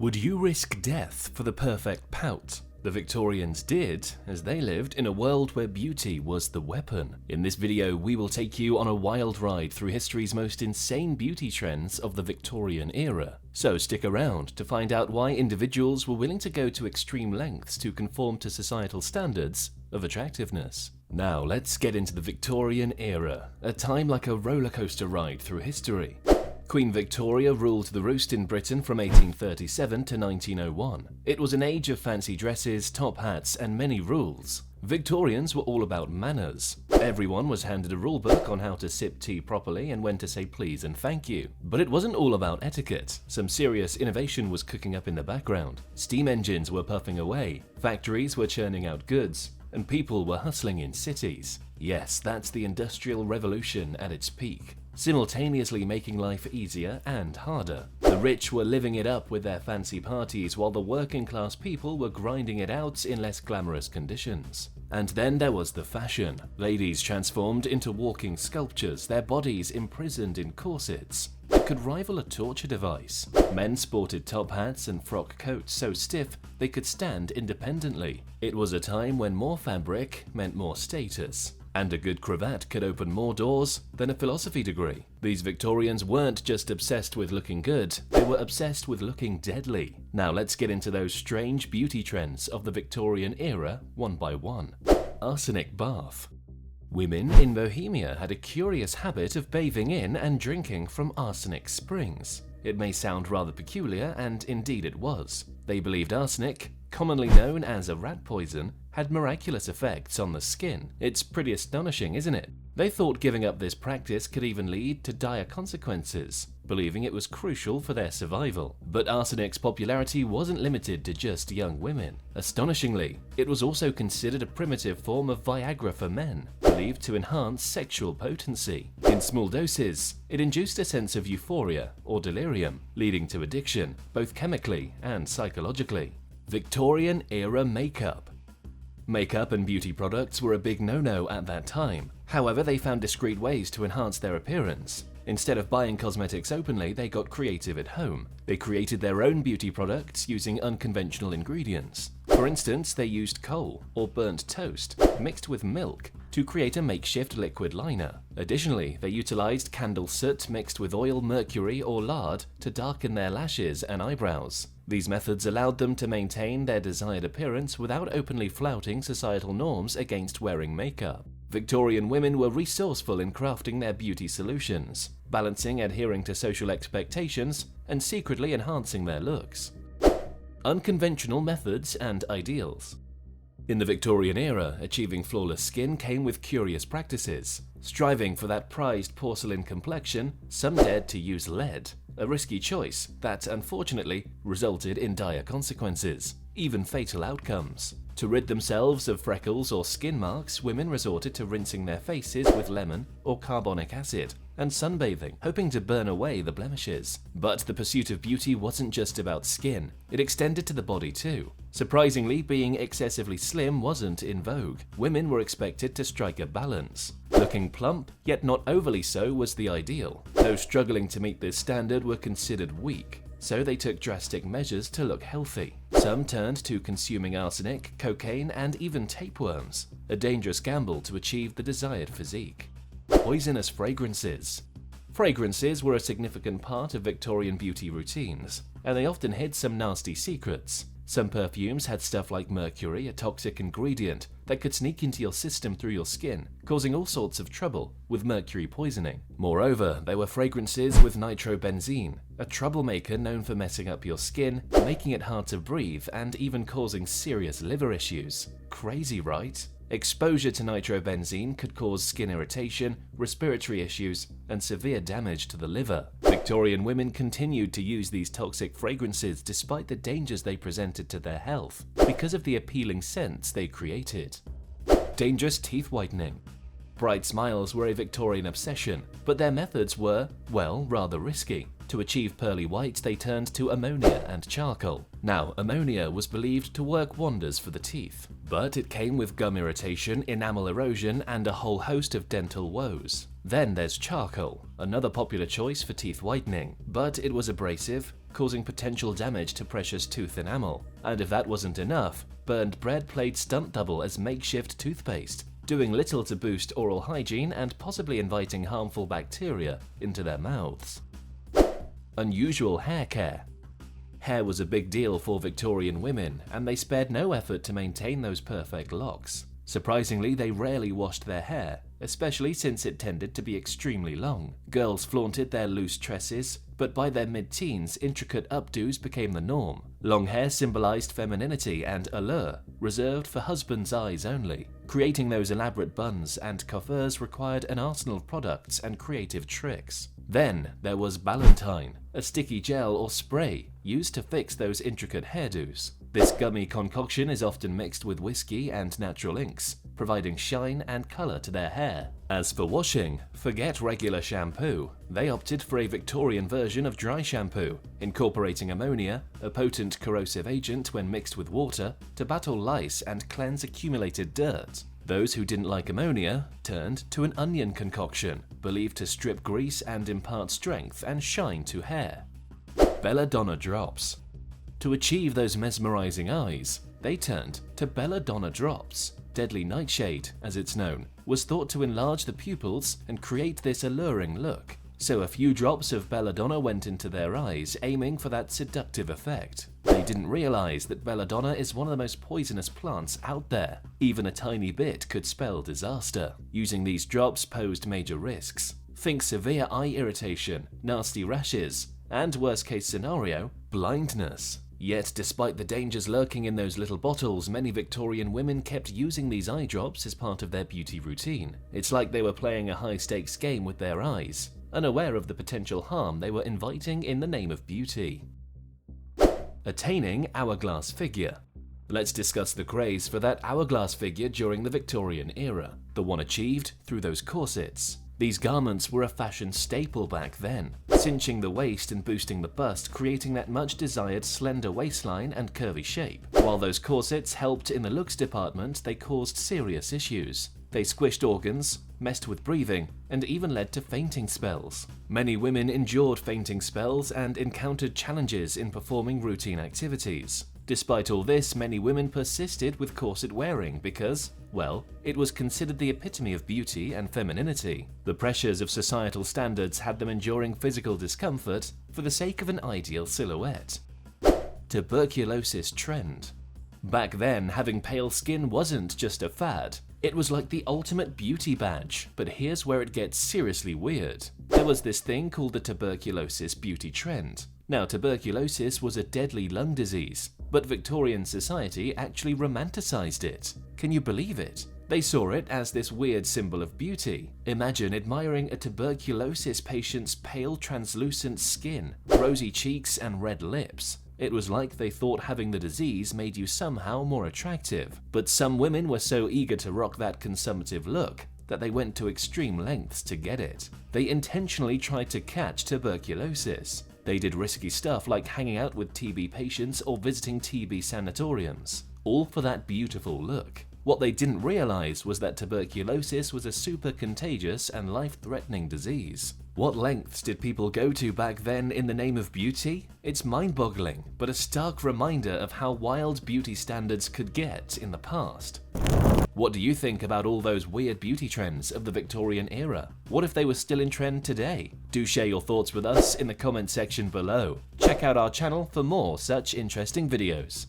Would you risk death for the perfect pout? The Victorians did, as they lived in a world where beauty was the weapon. In this video, we will take you on a wild ride through history's most insane beauty trends of the Victorian era. So stick around to find out why individuals were willing to go to extreme lengths to conform to societal standards of attractiveness. Now let's get into the Victorian era, a time like a roller coaster ride through history. Queen Victoria ruled the roost in Britain from 1837 to 1901. It was an age of fancy dresses, top hats, and many rules. Victorians were all about manners. Everyone was handed a rulebook on how to sip tea properly and when to say please and thank you. But it wasn't all about etiquette. Some serious innovation was cooking up in the background. Steam engines were puffing away, factories were churning out goods, and people were hustling in cities. Yes, that's the Industrial Revolution at its peak, simultaneously making life easier and harder. The rich were living it up with their fancy parties, while the working class people were grinding it out in less glamorous conditions. And then there was the fashion. Ladies transformed into walking sculptures, their bodies imprisoned in corsets. It could rival a torture device. Men sported top hats and frock coats so stiff they could stand independently. It was a time when more fabric meant more status, and a good cravat could open more doors than a philosophy degree. These Victorians weren't just obsessed with looking good, they were obsessed with looking deadly. Now let's get into those strange beauty trends of the Victorian era one by one. Arsenic Bath. Women in Bohemia had a curious habit of bathing in and drinking from arsenic springs. It may sound rather peculiar, and indeed it was. They believed arsenic, commonly known as a rat poison, had miraculous effects on the skin. It's pretty astonishing, isn't it? They thought giving up this practice could even lead to dire consequences, believing it was crucial for their survival. But arsenic's popularity wasn't limited to just young women. Astonishingly, it was also considered a primitive form of Viagra for men, believed to enhance sexual potency. In small doses, it induced a sense of euphoria or delirium, leading to addiction, both chemically and psychologically. Victorian era makeup. Makeup and beauty products were a big no-no at that time. However, they found discreet ways to enhance their appearance. Instead of buying cosmetics openly, they got creative at home. They created their own beauty products using unconventional ingredients. For instance, they used coal or burnt toast mixed with milk to create a makeshift liquid liner. Additionally, they utilized candle soot mixed with oil, mercury, or lard to darken their lashes and eyebrows. These methods allowed them to maintain their desired appearance without openly flouting societal norms against wearing makeup. Victorian women were resourceful in crafting their beauty solutions, balancing adhering to social expectations and secretly enhancing their looks. Unconventional methods and ideals. In the Victorian era, achieving flawless skin came with curious practices. Striving for that prized porcelain complexion, some dared to use lead, a risky choice that unfortunately resulted in dire consequences, even fatal outcomes. To rid themselves of freckles or skin marks, women resorted to rinsing their faces with lemon or carbonic acid and sunbathing, hoping to burn away the blemishes. But the pursuit of beauty wasn't just about skin, it extended to the body too. Surprisingly, being excessively slim wasn't in vogue. Women were expected to strike a balance. Looking plump, yet not overly so, was the ideal. Those struggling to meet this standard were considered weak, so they took drastic measures to look healthy. Some turned to consuming arsenic, cocaine, and even tapeworms, a dangerous gamble to achieve the desired physique. Poisonous fragrances. Fragrances were a significant part of Victorian beauty routines, and they often hid some nasty secrets. Some perfumes had stuff like mercury, a toxic ingredient that could sneak into your system through your skin, causing all sorts of trouble with mercury poisoning. Moreover, there were fragrances with nitrobenzene, a troublemaker known for messing up your skin, making it hard to breathe, and even causing serious liver issues. Crazy, right? Exposure to nitrobenzene could cause skin irritation, respiratory issues, and severe damage to the liver. Victorian women continued to use these toxic fragrances despite the dangers they presented to their health, because of the appealing scents they created. Dangerous teeth whitening. Bright smiles were a Victorian obsession, but their methods were, well, rather risky. To achieve pearly whites, they turned to ammonia and charcoal. Now, ammonia was believed to work wonders for the teeth, but it came with gum irritation, enamel erosion, and a whole host of dental woes. Then there's charcoal, another popular choice for teeth whitening, but it was abrasive, causing potential damage to precious tooth enamel. And if that wasn't enough, burned bread played stunt double as makeshift toothpaste, doing little to boost oral hygiene and possibly inviting harmful bacteria into their mouths. Unusual hair care. Hair was a big deal for Victorian women, and they spared no effort to maintain those perfect locks. Surprisingly, they rarely washed their hair, especially since it tended to be extremely long. Girls flaunted their loose tresses, but by their mid-teens, intricate updos became the norm. Long hair symbolized femininity and allure, reserved for husbands' eyes only. Creating those elaborate buns and coiffures required an arsenal of products and creative tricks. Then there was Ballantine, a sticky gel or spray used to fix those intricate hairdos. This gummy concoction is often mixed with whiskey and natural inks, providing shine and color to their hair. As for washing, forget regular shampoo. They opted for a Victorian version of dry shampoo, incorporating ammonia, a potent corrosive agent when mixed with water, to battle lice and cleanse accumulated dirt. Those who didn't like ammonia turned to an onion concoction, believed to strip grease and impart strength and shine to hair. Belladonna drops. To achieve those mesmerizing eyes, they turned to Belladonna drops. Deadly nightshade, as it's known, was thought to enlarge the pupils and create this alluring look. So a few drops of belladonna went into their eyes, aiming for that seductive effect. They didn't realize that belladonna is one of the most poisonous plants out there. Even a tiny bit could spell disaster. Using these drops posed major risks. Think severe eye irritation, nasty rashes, and worst case scenario, blindness. Yet, despite the dangers lurking in those little bottles, many Victorian women kept using these eye drops as part of their beauty routine. It's like they were playing a high-stakes game with their eyes, unaware of the potential harm they were inviting in the name of beauty. Attaining hourglass figure. Let's discuss the craze for that hourglass figure during the Victorian era, the one achieved through those corsets. These garments were a fashion staple back then, cinching the waist and boosting the bust, creating that much-desired slender waistline and curvy shape. While those corsets helped in the looks department, they caused serious issues. They squished organs, messed with breathing, and even led to fainting spells. Many women endured fainting spells and encountered challenges in performing routine activities. Despite all this, many women persisted with corset wearing because, well, it was considered the epitome of beauty and femininity. The pressures of societal standards had them enduring physical discomfort for the sake of an ideal silhouette. Tuberculosis trend. Back then, having pale skin wasn't just a fad. It was like the ultimate beauty badge, but here's where it gets seriously weird. There was this thing called the tuberculosis beauty trend. Now, tuberculosis was a deadly lung disease, but Victorian society actually romanticized it. Can you believe it? They saw it as this weird symbol of beauty. Imagine admiring a tuberculosis patient's pale, translucent skin, rosy cheeks, and red lips. It was like they thought having the disease made you somehow more attractive. But some women were so eager to rock that consumptive look that they went to extreme lengths to get it. They intentionally tried to catch tuberculosis. They did risky stuff like hanging out with TB patients or visiting TB sanatoriums, all for that beautiful look. What they didn't realize was that tuberculosis was a super contagious and life-threatening disease. What lengths did people go to back then in the name of beauty? It's mind-boggling, but a stark reminder of how wild beauty standards could get in the past. What do you think about all those weird beauty trends of the Victorian era? What if they were still in trend today? Do share your thoughts with us in the comment section below. Check out our channel for more such interesting videos.